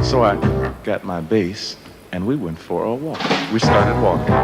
So I got my bass and we went for a walk. We started walking.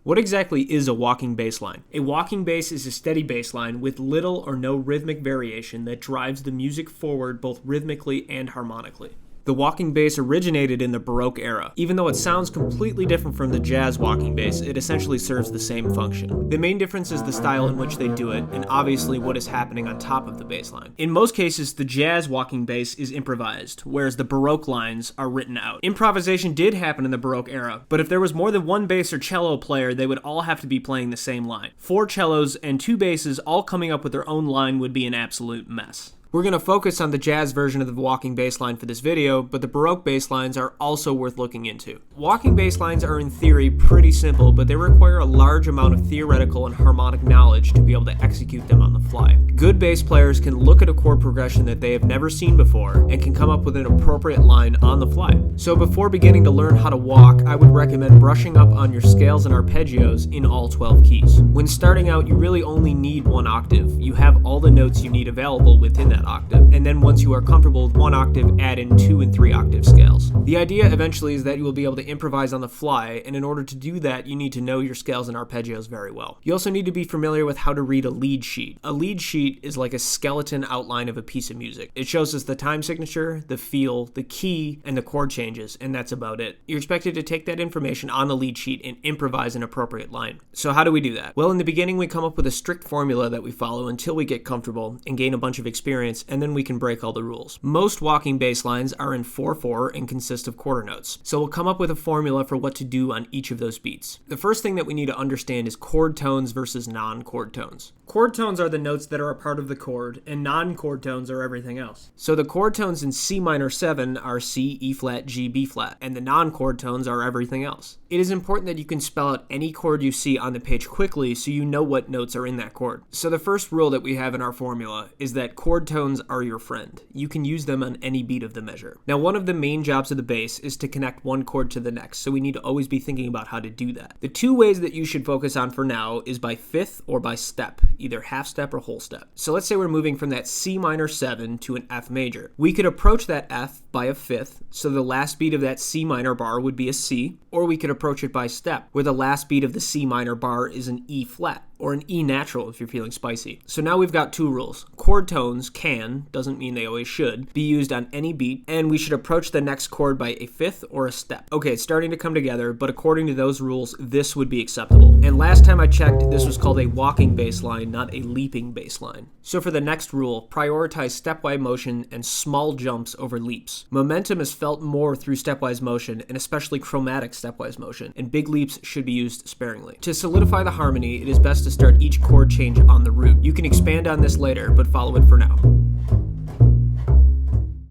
What exactly is a walking bass line? A walking bass is a steady bass line with little or no rhythmic variation that drives the music forward both rhythmically and harmonically. The walking bass originated in the Baroque era. Even though it sounds completely different from the jazz walking bass, it essentially serves the same function. The main difference is the style in which they do it, and obviously what is happening on top of the bass line. In most cases, the jazz walking bass is improvised, whereas the Baroque lines are written out. Improvisation did happen in the Baroque era, but if there was more than one bass or cello player, they would all have to be playing the same line. 4 cellos and 2 basses all coming up with their own line would be an absolute mess. We're going to focus on the jazz version of the walking bass line for this video, but the Baroque bass lines are also worth looking into. Walking bass lines are in theory pretty simple, but they require a large amount of theoretical and harmonic knowledge to be able to execute them on the fly. Good bass players can look at a chord progression that they have never seen before and can come up with an appropriate line on the fly. So before beginning to learn how to walk, I would recommend brushing up on your scales and arpeggios in all 12 keys. When starting out, you really only need 1 octave. You have all the notes you need available within that octave, and then once you are comfortable with 1 octave, add in 2 and 3 octave scales. The idea eventually is that you will be able to improvise on the fly, and in order to do that, you need to know your scales and arpeggios very well. You also need to be familiar with how to read a lead sheet. A lead sheet is like a skeleton outline of a piece of music. It shows us the time signature, the feel, the key, and the chord changes, and that's about it. You're expected to take that information on the lead sheet and improvise an appropriate line. So how do we do that? Well, in the beginning, we come up with a strict formula that we follow until we get comfortable and gain a bunch of experience, and then we can break all the rules. Most walking bass lines are in 4/4 and consist of quarter notes. So we'll come up with a formula for what to do on each of those beats. The first thing that we need to understand is chord tones versus non-chord tones. Chord tones are the notes that are a part of the chord, and non-chord tones are everything else. So the chord tones in C minor 7 are C, E flat, G, B flat, and the non-chord tones are everything else. It is important that you can spell out any chord you see on the page quickly so you know what notes are in that chord. So the first rule that we have in our formula is that chord tones are your friend. You can use them on any beat of the measure. Now, one of the main jobs of the bass is to connect one chord to the next, so we need to always be thinking about how to do that. The 2 ways that you should focus on for now is by fifth or by step, either half step or whole step. So let's say we're moving from that C minor 7 to an F major. We could approach that F by a fifth, so the last beat of that C minor bar would be a C, or we could approach it by step, where the last beat of the C minor bar is an E flat, or an E natural if you're feeling spicy. So now we've got 2 rules. Chord tones can, doesn't mean they always should, be used on any beat, and we should approach the next chord by a fifth or a step. Okay, it's starting to come together, but according to those rules, this would be acceptable. And last time I checked, this was called a walking bass line, not a leaping bass line. So for the next rule, prioritize stepwise motion and small jumps over leaps. Momentum is felt more through stepwise motion, and especially chromatic stepwise motion, and big leaps should be used sparingly. To solidify the harmony, it is best to start each chord change on the root. You can expand on this later, but follow it for now.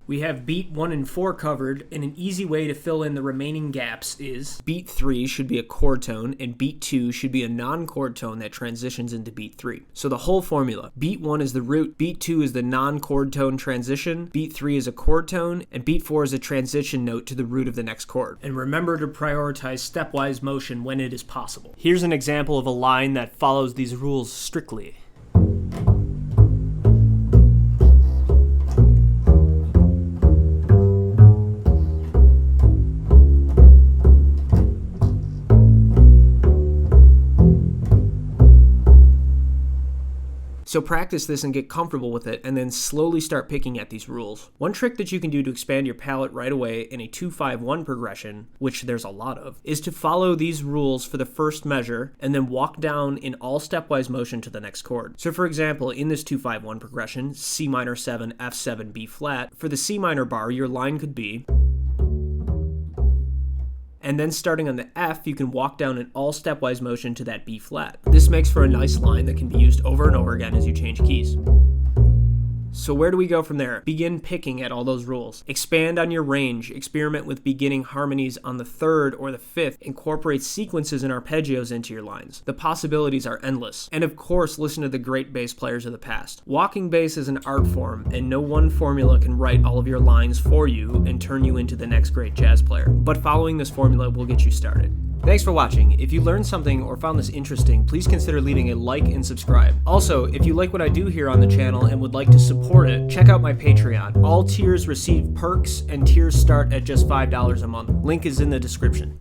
We have beat 1 and 4 covered, and an easy way to fill in the remaining gaps is beat 3 should be a chord tone, and beat 2 should be a non-chord tone that transitions into beat 3. So the whole formula: beat 1 is the root, beat 2 is the non-chord tone transition, beat 3 is a chord tone, and beat 4 is a transition note to the root of the next chord. And remember to prioritize stepwise motion when it is possible. Here's an example of a line that follows these rules strictly. So practice this and get comfortable with it, and then slowly start picking at these rules. One trick that you can do to expand your palette right away in a 2-5-1 progression, which there's a lot of, is to follow these rules for the first measure and then walk down in all stepwise motion to the next chord. So for example, in this 2-5-1 progression, C minor 7, F7, B flat, for the C minor bar, your line could be, and then starting on the F, you can walk down in all stepwise motion to that B flat. This makes for a nice line that can be used over and over again as you change keys. So where do we go from there? Begin picking at all those rules. Expand on your range. Experiment with beginning harmonies on the 3rd or the 5th. Incorporate sequences and arpeggios into your lines. The possibilities are endless. And of course, listen to the great bass players of the past. Walking bass is an art form, and no one formula can write all of your lines for you and turn you into the next great jazz player. But following this formula will get you started. Thanks for watching. If you learned something or found this interesting, please consider leaving a like and subscribe. Also, if you like what I do here on the channel and would like to support it, check out my Patreon. All tiers receive perks, and tiers start at just $5 a month. Link is in the description.